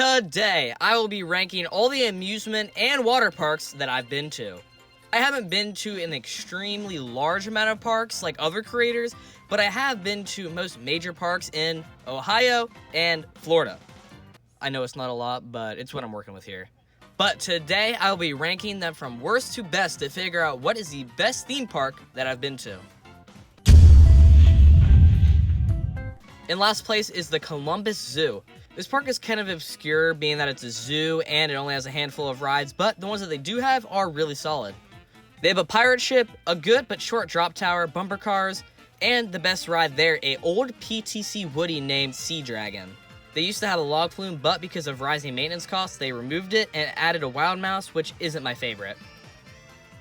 Today, I will be ranking all the amusement and water parks that I've been to. I haven't been to an extremely large amount of parks like other creators, but I have been to most major parks in Ohio and Florida. I know it's not a lot, but it's what I'm working with here. But today, I will be ranking them from worst to best to figure out what is the best theme park that I've been to. In last place is the Columbus Zoo. This park is kind of obscure, being that it's a zoo and it only has a handful of rides, but the ones that they do have are really solid. They have a pirate ship, a good but short drop tower, bumper cars, and the best ride there, a old PTC Woody named Sea Dragon. They used to have a log flume, but because of rising maintenance costs, they removed it and added a wild mouse, which isn't my favorite.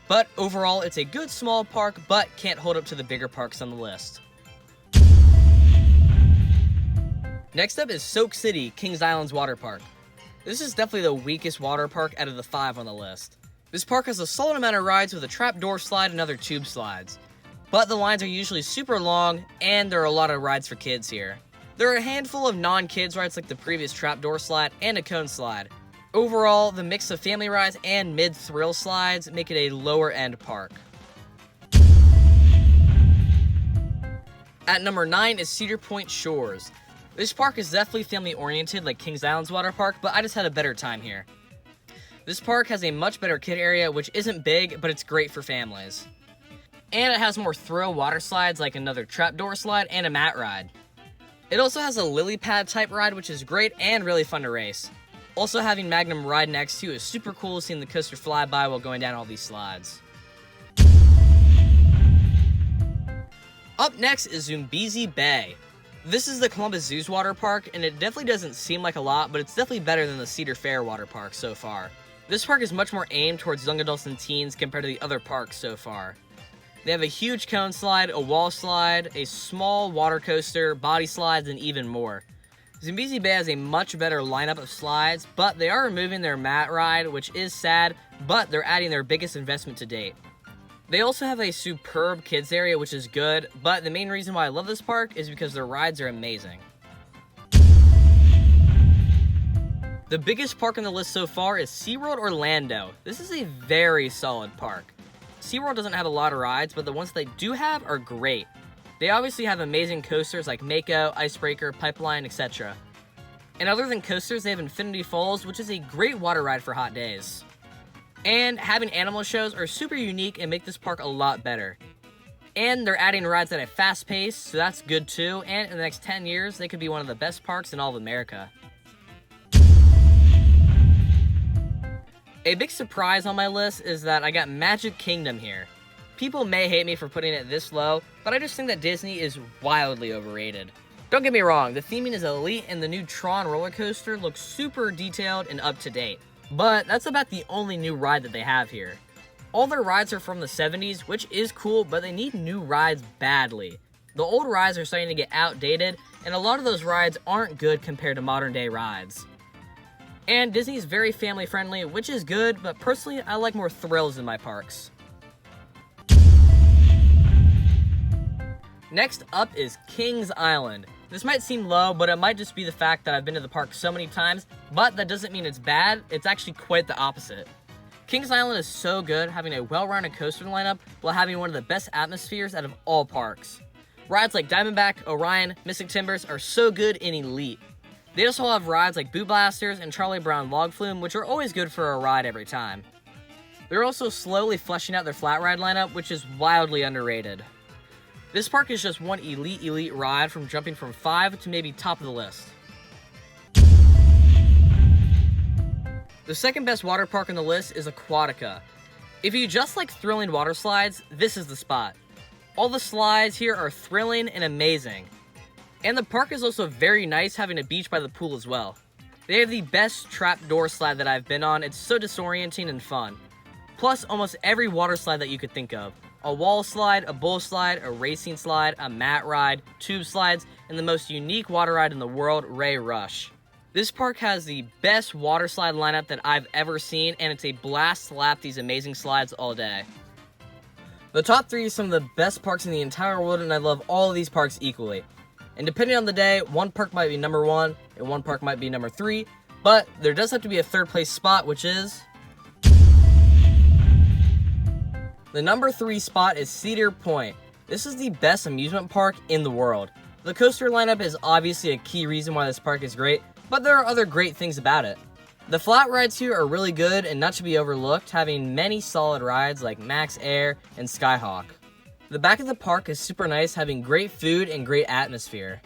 But overall, it's a good small park, but can't hold up to the bigger parks on the list. Next up is Soak City, Kings Island's water park. This is definitely the weakest water park out of the 5 on the list. This park has a solid amount of rides with a trapdoor slide and other tube slides. But the lines are usually super long, and there are a lot of rides for kids here. There are a handful of non-kids rides like the previous trapdoor slide and a cone slide. Overall, the mix of family rides and mid-thrill slides make it a lower-end park. At number 9 is Cedar Point Shores. This park is definitely family-oriented like Kings Island's water park, but I just had a better time here. This park has a much better kid area, which isn't big, but it's great for families. And it has more thrill water slides like another trapdoor slide and a mat ride. It also has a lily pad type ride, which is great and really fun to race. Also, having Magnum ride next to you is super cool, seeing the coaster fly by while going down all these slides. Up next is Zizi Bay. This is the Columbus Zoo's water park, and it definitely doesn't seem like a lot, but it's definitely better than the Cedar Fair water park so far. This park is much more aimed towards young adults and teens compared to the other parks so far. They have a huge cone slide, a wall slide, a small water coaster, body slides, and even more. Zizi Bay has a much better lineup of slides, but they are removing their mat ride, which is sad, but they're adding their biggest investment to date. They also have a superb kids area, which is good, but the main reason why I love this park is because their rides are amazing. The biggest park on the list so far is SeaWorld Orlando. This is a very solid park. SeaWorld doesn't have a lot of rides, but the ones they do have are great. They obviously have amazing coasters like Mako, Icebreaker, Pipeline, etc. And other than coasters, they have Infinity Falls, which is a great water ride for hot days. And having animal shows are super unique and make this park a lot better. And they're adding rides at a fast pace, so that's good too, and in the next 10 years, they could be one of the best parks in all of America. A big surprise on my list is that I got Magic Kingdom here. People may hate me for putting it this low, but I just think that Disney is wildly overrated. Don't get me wrong, the theming is elite and the new Tron roller coaster looks super detailed and up to date. But that's about the only new ride that they have here. All their rides are from the 70s, which is cool, but they need new rides badly. The old rides are starting to get outdated, and a lot of those rides aren't good compared to modern day rides. And Disney's very family friendly, which is good, but personally I like more thrills in my parks. Next up is Kings Island. This might seem low, but it might just be the fact that I've been to the park so many times, but that doesn't mean it's bad, it's actually quite the opposite. Kings Island is so good, having a well-rounded coaster lineup while having one of the best atmospheres out of all parks. Rides like Diamondback, Orion, Mystic Timbers are so good and elite. They also have rides like Boo Blasters and Charlie Brown Log Flume, which are always good for a ride every time. They're also slowly fleshing out their flat ride lineup, which is wildly underrated. This park is just one elite ride from jumping from 5 to maybe top of the list. The second best water park on the list is Aquatica. If you just like thrilling water slides, this is the spot. All the slides here are thrilling and amazing. And the park is also very nice, having a beach by the pool as well. They have the best trapdoor slide that I've been on. It's so disorienting and fun. Plus almost every water slide that you could think of. A wall slide, a bull slide, a racing slide, a mat ride, tube slides, and the most unique water ride in the world, Ray Rush. This park has the best water slide lineup that I've ever seen, and it's a blast to lap these amazing slides all day. The top 3 is some of the best parks in the entire world, and I love all of these parks equally. And depending on the day, one park might be number 1, and one park might be number 3, But there does have to be a third place spot, which is... The number 3 spot is Cedar Point. This is the best amusement park in the world. The coaster lineup is obviously a key reason why this park is great, but there are other great things about it. The flat rides here are really good and not to be overlooked, having many solid rides like Max Air and Skyhawk. The back of the park is super nice, having great food and great atmosphere.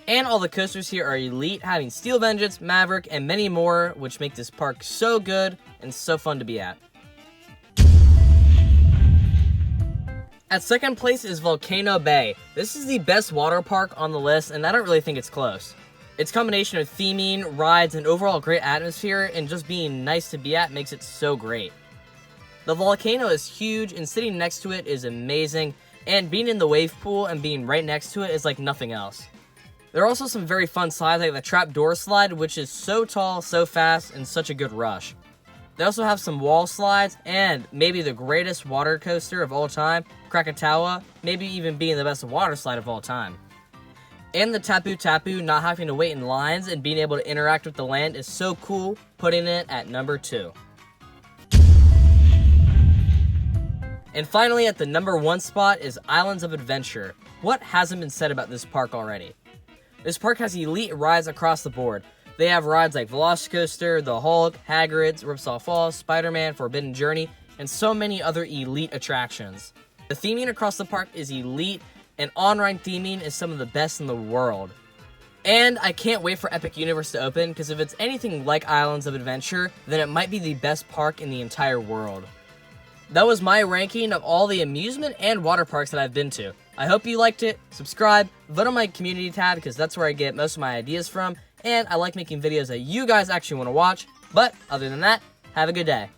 And all the coasters here are elite, having Steel Vengeance, Maverick, and many more, which make this park so good and so fun to be at. At second place is Volcano Bay. This is the best water park on the list, and I don't really think it's close. Its combination of theming, rides, and overall great atmosphere, and just being nice to be at makes it so great. The volcano is huge, and sitting next to it is amazing, and being in the wave pool and being right next to it is like nothing else. There are also some very fun slides like the trapdoor slide, which is so tall, so fast, and such a good rush. They also have some wall slides, and maybe the greatest water coaster of all time, Krakatoa, maybe even being the best water slide of all time. And the Tapu Tapu, not having to wait in lines and being able to interact with the land is so cool, putting it at number 2. And finally, at the number 1 spot is Islands of Adventure. What hasn't been said about this park already? This park has elite rides across the board. They have rides like Velocicoaster, The Hulk, Hagrid's, Ripsaw Falls, Spider-Man, Forbidden Journey, and so many other elite attractions. The theming across the park is elite, and on-ride theming is some of the best in the world. And I can't wait for Epic Universe to open, because if it's anything like Islands of Adventure, then it might be the best park in the entire world. That was my ranking of all the amusement and water parks that I've been to. I hope you liked it. Subscribe, vote on my community tab, because that's where I get most of my ideas from, and I like making videos that you guys actually want to watch. But other than that, have a good day.